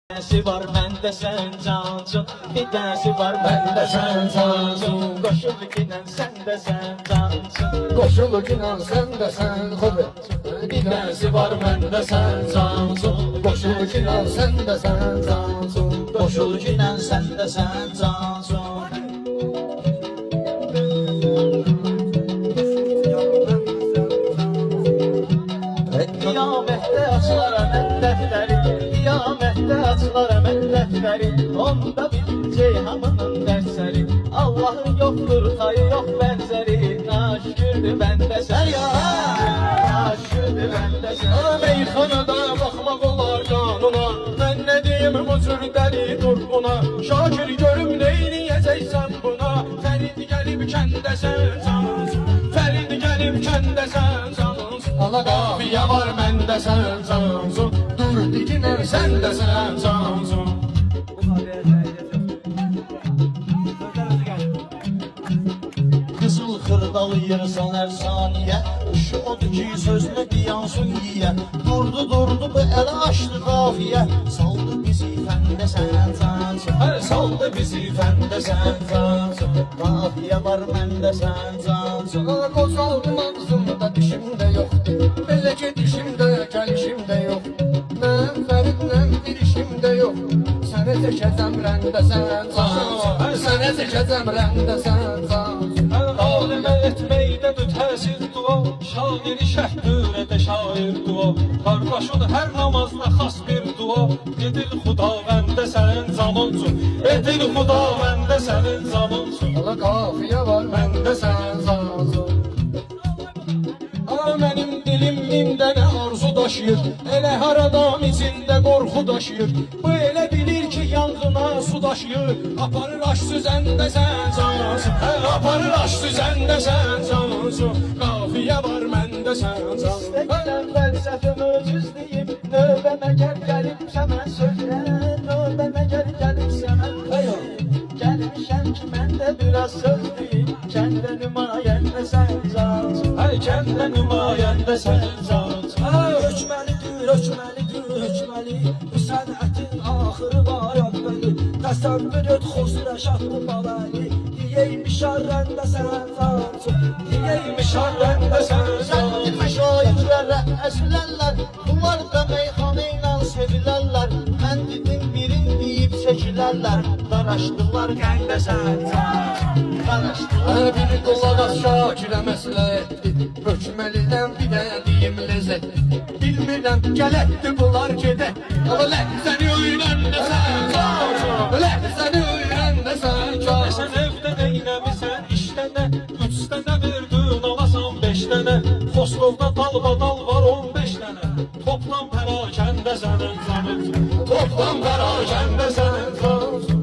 Dənəsi var məndə sən cancın, bir dənəsi var məndə sən cancın. Qoşul ginən sən də sən cancın, Qoşul ginən sən də sən xubet. bir dənəsi var məndə sən cancın. Qoşul ginən sən də sən cansın. Qoşul ginən sən də sən cancın. Qiyamətdə açılar əməl dəftəri, qiyamətdə açılar əməl dəftəri. Onda bil Ceyhanının dərsəri, Allahın yoxdur, tayı yox bənzəri. Naşükürdür bəndə sən ya, naşükürdür bəndə sən. Meyxanada baxmaq olar qanuna. Mən nə deyim bu cür dəli durğuna. Şakir görüm neyləyəcəksən buna. Fərid gəlib kəndə sən cansın, Fərid gəlib kəndə sən cansın. Ala qafiyə var məndə sən cansın, dur diginər sən də sən cansın. Qızıl xırdalayırsan hər saniyə, şu odur ki sözünü diyansın yiyə. Durdu bu ələ açdı qafiyə, saldı bizi fəndə sən cansın. Saldı bizi fəndə sən cansın, qafiyə var məndə sən cansın. Qozaldım ağzımda dişimdə yoxdur, belə ki dişimdə gəlişimdə yox. Mən Fəridlə bir işimdə yox, sənə çəkəcəm rəndə sən cansın, sənə çəkəcəm rəndə sən cansın. Alimə etməkdədir təsir dua, şairi şəhdürədə şair dua. Qardaşın hər namazda xas bir dua, edil xudavəndə sənin canınsın, edil xudavəndə sənin canınsın. Ala qafiyə var məndə sən cansın. Ala mənim dilim min dənə arzu daşıyır, elə hər adam içində qorxu daşıyır. Bu elə bilir ki yanğına su daşıyır, aparır aş süzəndə sən cansın, aparır aş süzəndə sən cansın. Qafiyə var məndə sən cansın. İstəkilən fəlsəfə möcüzləyim, növbəmə gəlibsə mən sözlər, növbəmə gəlibsə mən gəlmişəm ki mən də biraz sözlüyüm, kəndə nümayəndə sən cansın. Hey kəndə nümayəndə sənin canınsın. Hökməlidir, hökməli. Bu sənətin axırı var əvvəli. Təsəvvür et xosrə şahlı baləli. Diyeymiş arrəndə sən cansın, diyeymiş arrəndə sən cansın. Səndimi şairlərə əslərlər, bunlar da meyxanə ilə sevilərlər. Mən dedim birin deyib çəkilərlər, daraşdılar qəndə sən cansın, daraşdılar. Bir qulaq as Şakirə məsləhətdir, hökməlidən bir dənə deyim ləzzət. Bilmirəm gələtdir bunlar gedək, ala ləhzəni öyrəndə sən cansın, ləhzəni öyrəndə sən cansın. Sən evdə neynəmisən, işdə nə, 3 dənə verdin, alasan 5 dənə. Xosrovda dalbadal var 15 dənə. Toplam pərakəndə sənin canınsın, Toplam pərakəndə sən cansın.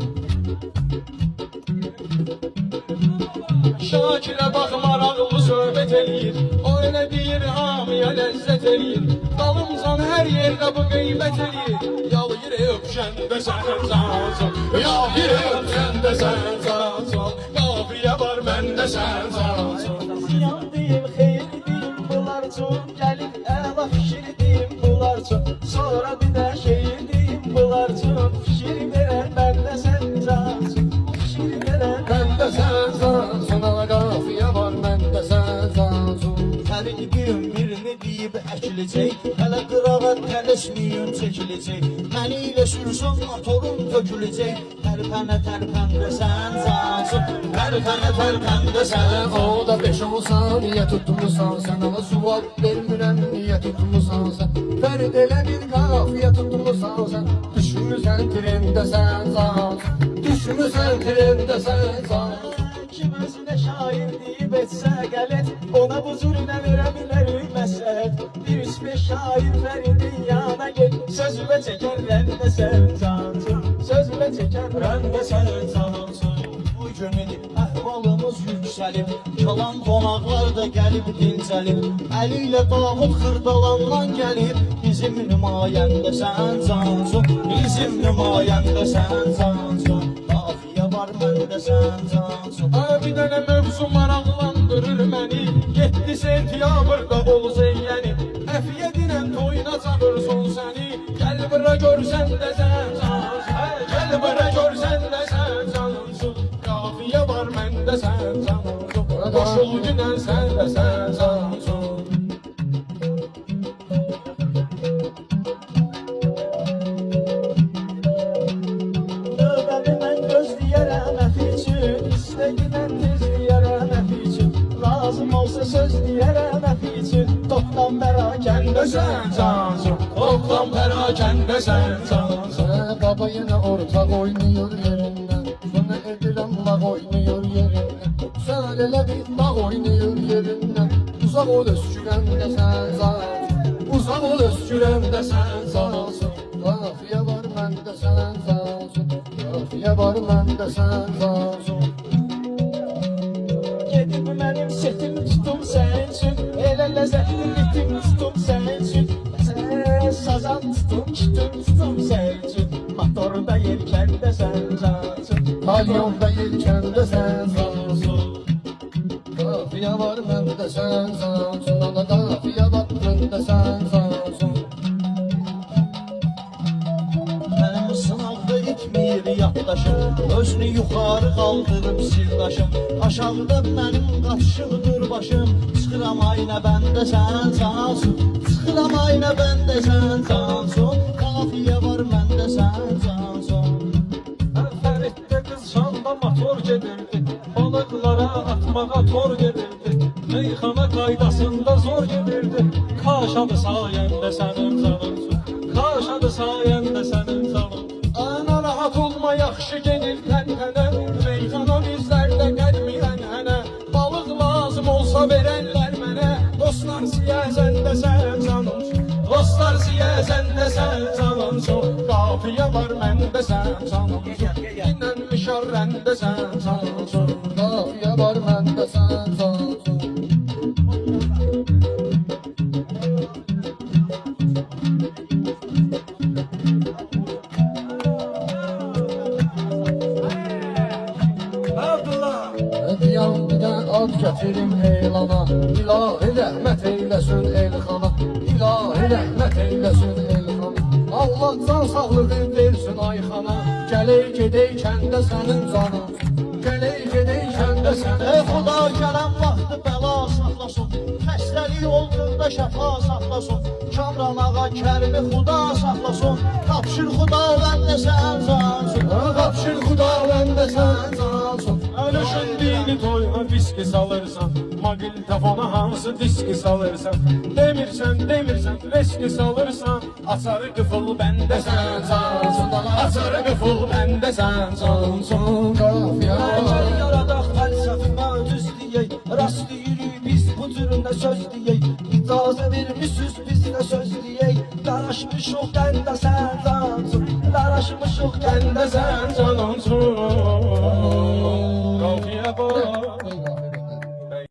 Şakirə bax maraqlı söhbət eləyir, o elə deyir hamıya ləzzət eləyir. Dalımcan hər yerdə bu qeybət eləyir, yalayır öpüşəndə sən cansın, yalayır öpüşəndə sən cansın. Qafiyə var məndə sən cansın. Ziyan deyim, xeyir deyim bunlar üçün, gəlib əla fikir deyim bunlar üçün. Sonra bir də şeir deyim bunlar üçün, fikir verən məndə sən cansın, fikir verən Məndə sən cansın, ala qafiyə var məndə sən cansın. Fərid birini deyib əkiləcək, hələ qırağa tələsməyin çəkiləcək. Məni ilə sürsün motorun töküləcək, tərpənə tərpəndə sən cansın, tərpənə tərpəndə sən. O da 5-10 saniyə tutmusan sən, ala sual vermirəm niyə tutmusan sən. Fərid elə bir qafiyə tutmusan sən, düşmüsən trində sən cansın, düşmüsən trində sən cansın. Kim özünə şair deyib etsə qələt, ona bu cürünə verə bilərik məsələt. Bir üç beş şair Fəridin yana get, sözümə çəkər rəndə sən cansın, sözümə çəkər rəndə sən cansın. Bu gün əhvalımız yüksəlib, kalan qonaqlar da gəlib dincəlib. Əli ilə Davud xırdalandan gəlib, bizim nümayəndə sən cansın, bizim nümayəndə sən cansın. Qafiyə var məndə sən cansın. Bir dənə mövzu maraqlandırır məni, 7 sentyabrda bol zeyyəni. Əfiyə dinən toyuna çağırsın səni, gəl bura görsən də sən cansın. sen cansın Toplam perakendesen cansın Baba yine ortak oynuyor yerinden Sonra edirəm lağ oynuyor yerinden Sen elə bir dağ oynuyor yerinden Uzak ol öskürəmdə sən cansın Uzak ol öskürəmdə sən cansın Qafiyə var məndə sən cansın Qafiyə var məndə sən cansın Gedib mənim setim tutum sənin üçün Elə ləzzətli ritim tutum sənin üçün Sazan tutum, kitum tutum sənin üçün Motorda yelkəndə sən cansın Palyonda yelkəndə sən cansın Qafiyə var məndə sən cansın Ana qafiyə var məndə sən cansın Mənim sınaqda itmir yaddaşım Özünü yuxarı qaldırıb sildaşım Aşağıda mənim qaçışıqdır başım Çıxıram aynə bəndə sən cansın Çıxıram aynə bəndə sən cansın Qafiyə var məndə sən cansın Fəriddə qız şanda motor gedirdi Balıqlara atmağa tor gedirdi Meyxana qaydasında zor gedirdi Kaş adı sayəndə sənin canımsın Kaş adı sayəndə sənin canımsın Ana rahat olma yaxşı gelir tənhənə Meyxana bizlərdə qədmirən hənə Balıq lazım olsa verənlər mənə Dostlar siyəzəndə sən canımsın Dostlar siyəzəndə sən canımsın Qafiyə var məndə sən canımsın İnən müşərrəndə sən canımsın Qafiyə var məndə sən cansın Diyam bidən ad gətirim eylana İlahi rəhmət eyləsin elxana İlahi rəhmət eyləsin elxana Allah can sağlığı versin ayxana Gələk gedək kəndə sənin canın Gələk gedək kəndə sənin Ey Xuda gələn vaxtı bəla saxlasın Xəstəlik olduqda şəfa saxlasın Kamran ağa kərimi Xuda saxlasın Tapşır Xuda bəndə sən cansın Tapşır Xuda məndə sən cansın Ölüşün dini toyuna viski salırsan Magil tafona hansı diski salırsan Demirsən, reski salırsan Açarı qıfıl bəndə sən cansın Açarı qıfıl bəndə sən cansın Qafiyə Gəl yaradaq fəlsəfimə düz deyək Rast deyirik biz bu türündə söz deyək İcazə vermişsiniz biz də söz deyək Daraşmışıq qəndə sən cansın Daraşmışıq qəndə Bəndə sən cansın